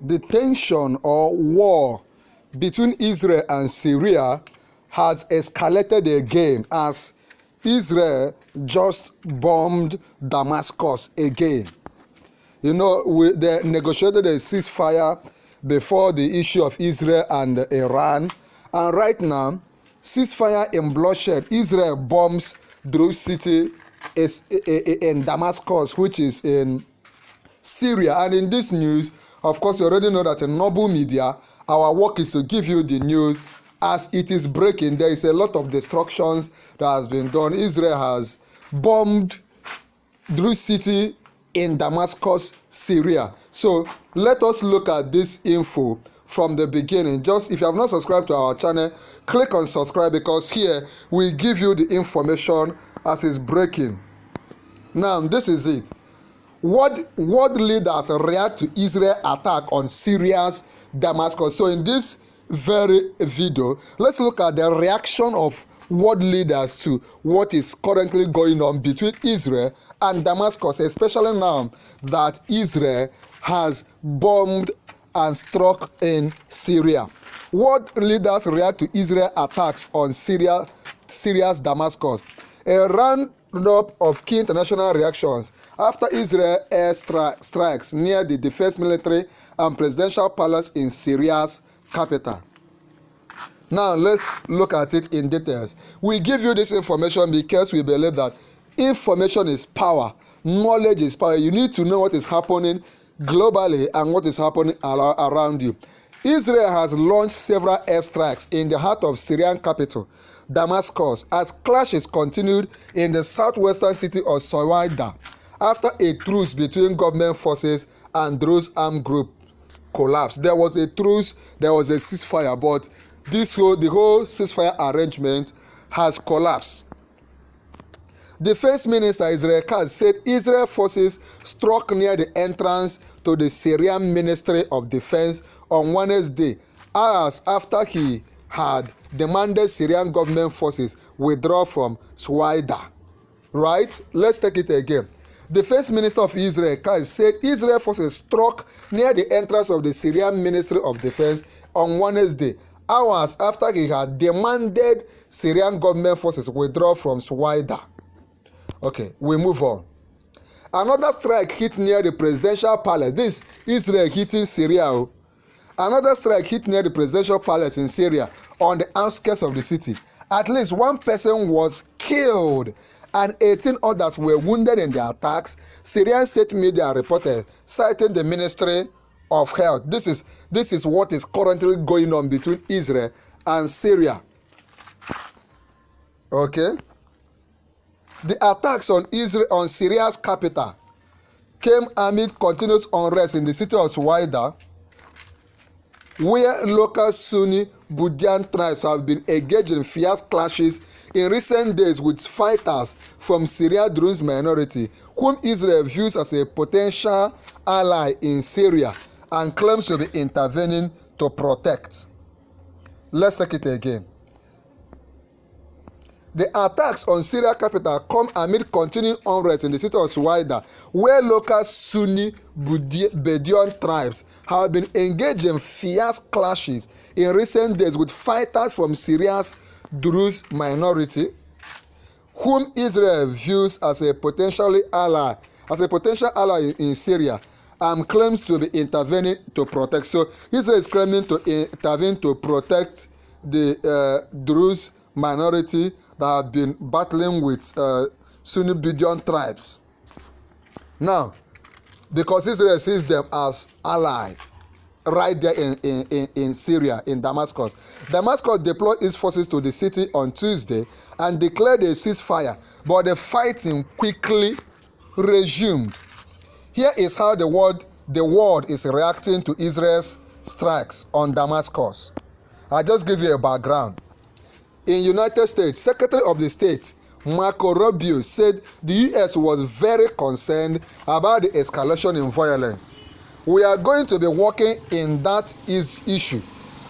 the tension or war between Israel and Syria has escalated again as Israel just bombed Damascus again. You know, they negotiated a ceasefire before the issue of Israel and Iran. And right now, ceasefire in bloodshed. Israel bombs Druze city in Damascus, which is in Syria. And in this news, of course, you already know that in Noble Media, our work is to give you the news as it is breaking. There is a lot of destructions that has been done. Israel has bombed Druze city in Damascus, Syria. So let us look at this info from the beginning. Just if you have not subscribed to our channel, click on subscribe, because here we give you the information as it's breaking. Now, this is it. World leaders react to Israel attack on Syria's Damascus. So in this very video, let's look at the reaction of world leaders to what is currently going on between Israel and Damascus, especially now that Israel has bombed and struck in Syria. World leaders react to Israel attacks on Syria's Damascus. A roundup of key international reactions after Israel air strikes near the defense military and presidential palace in Syria's capital. Now, let's look at it in details. We give you this information because we believe that information is power. Knowledge is power. You need to know what is happening globally and what is happening around you. Israel has launched several airstrikes in the heart of Syrian capital, Damascus, as clashes continued in the southwestern city of Suwaida after a truce between government forces and Druze armed group collapsed. There was a truce, there was a ceasefire, but the whole ceasefire arrangement has collapsed. Defense Minister Israel Katz said Israel forces struck near the entrance to the Syrian Ministry of Defense on Wednesday, hours after he had demanded Syrian government forces withdraw from Suwaida. Right? Let's take it again. Defense Minister of Israel Katz said Israel forces struck near the entrance of the Syrian Ministry of Defense on Wednesday, hours after he had demanded Syrian government forces withdraw from Suwaida. Okay, we move on. Another strike hit near the presidential palace. This Israel hitting Syria. Another strike hit near the presidential palace in Syria on the outskirts of the city. At least one person was killed and 18 others were wounded in the attacks, Syrian state media reported, citing the Ministry of Health. This is what is currently going on between Israel and Syria. Okay? The attacks on Syria's capital came amid continuous unrest in the city of Suwaida, where local Sunni Budian tribes have been engaged in fierce clashes in recent days with fighters from Syria's Druze minority, whom Israel views as a potential ally in Syria and claims to be intervening to protect. Let's take it again. The attacks on Syria capital come amid continuing unrest in the city of Suwaida, where local Sunni Budian tribes have been engaged in fierce clashes in recent days with fighters from Syria's Druze minority, whom Israel views as a potential ally in Syria, and claims to be intervening to protect. So Israel is claiming to intervene to protect the Druze minority that have been battling with Sunni Budian tribes. Now, because Israel sees them as allies right there in Syria, in Damascus. Damascus deployed its forces to the city on Tuesday and declared a ceasefire, but the fighting quickly resumed. Here is how the world is reacting to Israel's strikes on Damascus. I'll just give you a background. In United States, Secretary of the State Marco Rubio said the U.S. was very concerned about the escalation in violence. We are going to be working in that issue.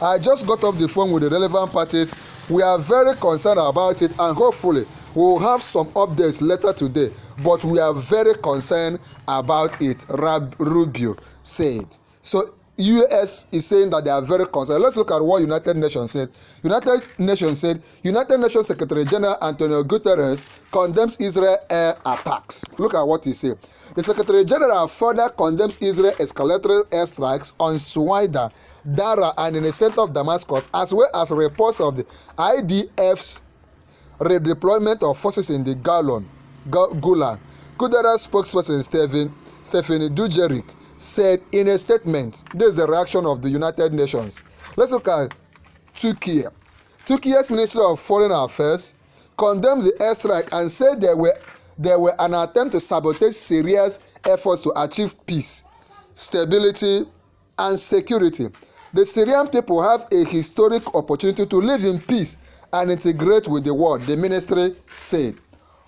I just got off the phone with the relevant parties. We are very concerned about it, and hopefully we will have some updates later today. But we are very concerned about it, Rubio said. So U.S. is saying that they are very concerned. Let's look at what United Nations said. United Nations Secretary General Antonio Guterres condemns Israel air attacks. Look at what he said. The Secretary General further condemns Israel escalated airstrikes on Suwaida, Dara, and in the center of Damascus, as well as reports of the IDF's redeployment of forces in the Golan. Guterres spokesperson Stephanie Dujarric said in a statement, this is the reaction of the United Nations. Let's look at Turkey. Turkey's Minister of Foreign Affairs condemned the airstrike and said there were an attempt to sabotage Syria's efforts to achieve peace, stability, and security. The Syrian people have a historic opportunity to live in peace and integrate with the world, the ministry said.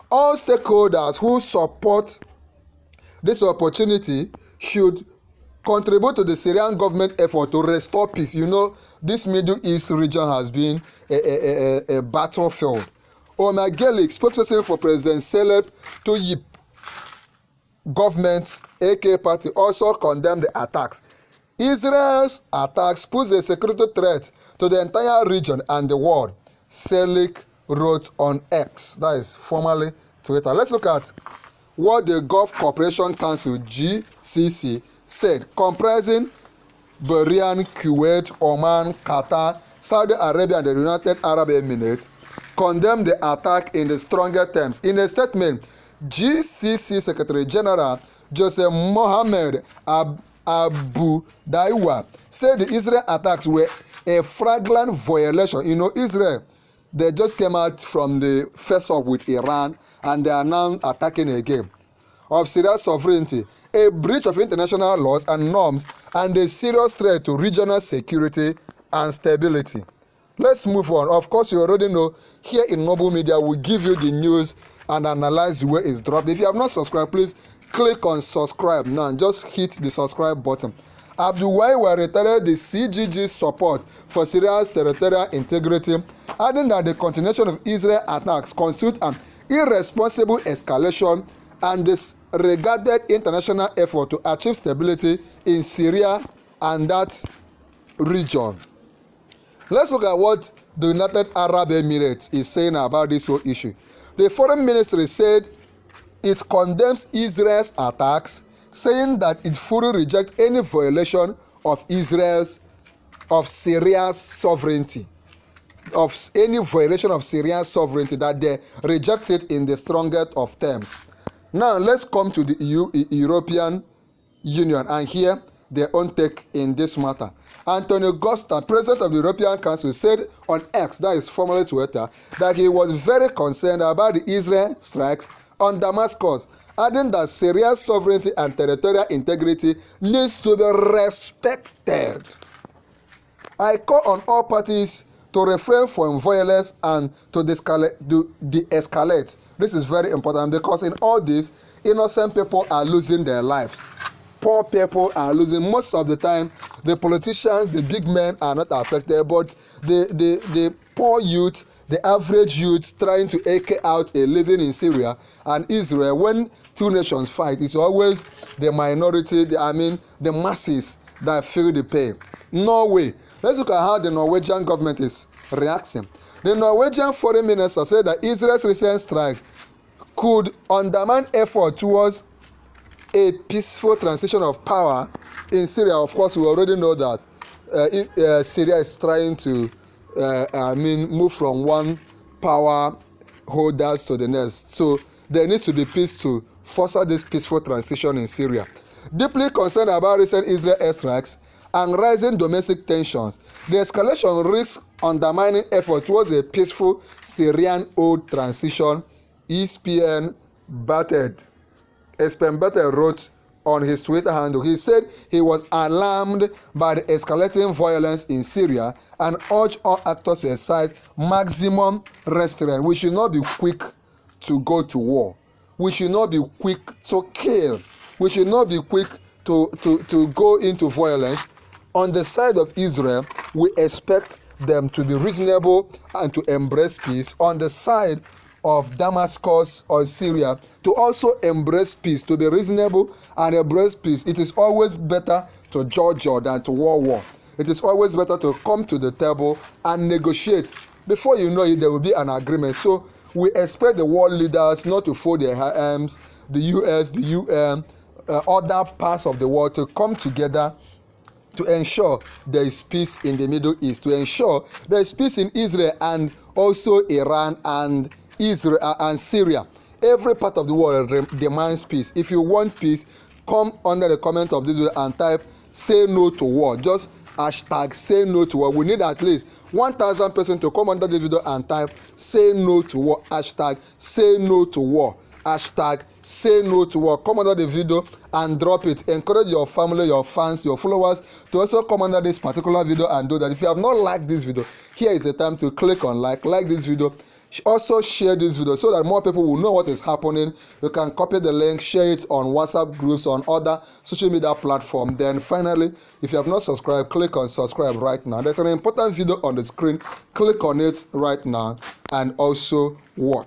All stakeholders who support this opportunity should contribute to the Syrian government effort to restore peace. You know, this Middle East region has been a battlefield. Omar Gelik, spokesperson for President Recep Tayyip government's AK party, also condemned the attacks. Israel's attacks pose a security threat to the entire region and the world, Selik wrote on X, that is formerly Twitter. Let's look at what the Gulf Cooperation Council GCC said, comprising Bahrain, Kuwait, Oman, Qatar, Saudi Arabia, and the United Arab Emirates, condemned the attack in the stronger terms. In a statement, GCC Secretary General Joseph Mohammed Abu Daiwa said the Israel attacks were a flagrant violation. You know, Israel, they just came out from the face-off with Iran, and they are now attacking again, of Syria's sovereignty, a breach of international laws and norms, and a serious threat to regional security and stability. Let's move on. Of course, you already know, here in Noble Media, we give you the news and analyze the way it's dropped. If you have not subscribed, please click on subscribe now and just hit the subscribe button. Abdulwai reiterated the CGG's support for Syria's territorial integrity, adding that the continuation of Israel attacks constitute an irresponsible escalation and disregarded international effort to achieve stability in Syria and that region. Let's look at what the United Arab Emirates is saying about this whole issue. The foreign ministry said it condemns Israel's attacks, saying that it fully rejects any violation of Syria's sovereignty, that they reject it in the strongest of terms. Now let's come to the European Union and hear their own take in this matter. Antonio Costa, president of the European Council, said on X, that is formerly Twitter, that he was very concerned about the Israel strikes on Damascus, adding that Syria's sovereignty and territorial integrity needs to be respected. I call on all parties to refrain from violence and to de-escalate. This is very important because in all this, innocent people are losing their lives. Poor people are losing. Most of the time, the politicians, the big men are not affected, but the poor youth, the average youth trying to eke out a living in Syria and Israel, when two nations fight, it's always the minority, the masses that feel the pain. Norway. Let's look at how the Norwegian government is reacting. The Norwegian foreign minister said that Israel's recent strikes could undermine effort towards a peaceful transition of power in Syria. Of course, we already know that Syria is trying to move from one power holders to the next. So there needs to be peace to foster this peaceful transition in Syria. Deeply concerned about recent Israel airstrikes and rising domestic tensions, the escalation risks undermining efforts towards a peaceful Syrian-old transition, ESPN Batted wrote on his Twitter handle. He said he was alarmed by the escalating violence in Syria and urged all actors to exercise maximum restraint. We should not be quick to go to war. We should not be quick to kill. We should not be quick to go into violence. On the side of Israel, we expect them to be reasonable and to embrace peace. On the side of Damascus or Syria to also embrace peace, to be reasonable and embrace peace. It is always better to judge than to war. It is always better to come to the table and negotiate. Before you know it, there will be an agreement. So we expect the world leaders not to fold their arms, the US, the UN, other parts of the world to come together to ensure there is peace in the Middle East, to ensure there is peace in Israel and also Iran and Israel and Syria. Every part of the world demands peace. If you want peace, come under the comment of this video and type "say no to war." Just hashtag "say no to war." We need at least 1,000 persons to come under the video and type "say no to war." Hashtag "say no to war." Hashtag "say no to war." Come under the video and drop it. Encourage your family, your fans, your followers to also come under this particular video and do that. If you have not liked this video, here is the time to click on like this video. Also share this video so that more people will know what is happening. You can copy the link, share it on WhatsApp groups, on other social media platforms. Then finally, if you have not subscribed, click on subscribe right now. There's an important video on the screen. Click on it right now and also watch.